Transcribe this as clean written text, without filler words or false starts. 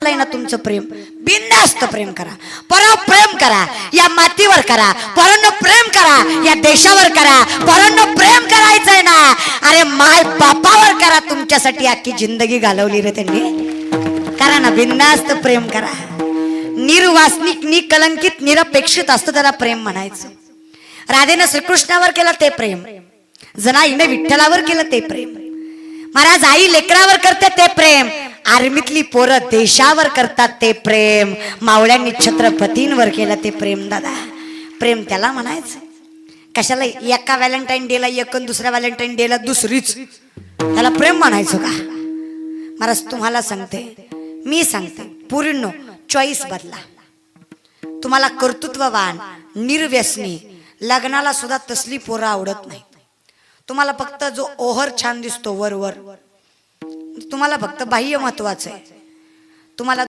वाटलंय ना तुमचं प्रेम, बिनधास्त प्रेम करा, परम प्रेम करा, या मातीवर करा, परम प्रेम करा, या देशावर करा, परम प्रेम करायचंय ना, अरे माय बापावर करा. तुमच्यासाठी अख्खी जिंदगी घालवली रे त्यांनी. करा ना, बिनधास्त प्रेम करा. निर्वासनिक, निकलंकित, निरपेक्षित असतं त्याला प्रेम म्हणायचं. राधेनं श्रीकृष्णावर केलं ते प्रेम, जनाईने विठ्ठलावर केलं ते प्रेम, महाराज आई लेकरावर करते ते प्रेम, आर्मीतली पोरं देशावर करतात ते प्रेम, मावळ्यांनी छत्रपतींवर केलं ते प्रेम. दादा प्रेम त्याला म्हणायचं. कशाला एका व्हॅलेंटाईन डेला एक, दुसऱ्या व्हॅलेंटाईन डेला दुसरीच, त्याला प्रेम म्हणायचं का? महाराज तुम्हाला सांगते, मी सांगते, पूर्ण चॉईस बदला. तुम्हाला कर्तृत्ववान, निर्व्यसनी, लग्नाला सुद्धा तसली पोरं आवडत नाही. तुम्हाला फक्त जो ओहर छान दिसतो वर वर, तुम्हाला फक्त बाह्य महत्वाचं आहे. तुम्हाला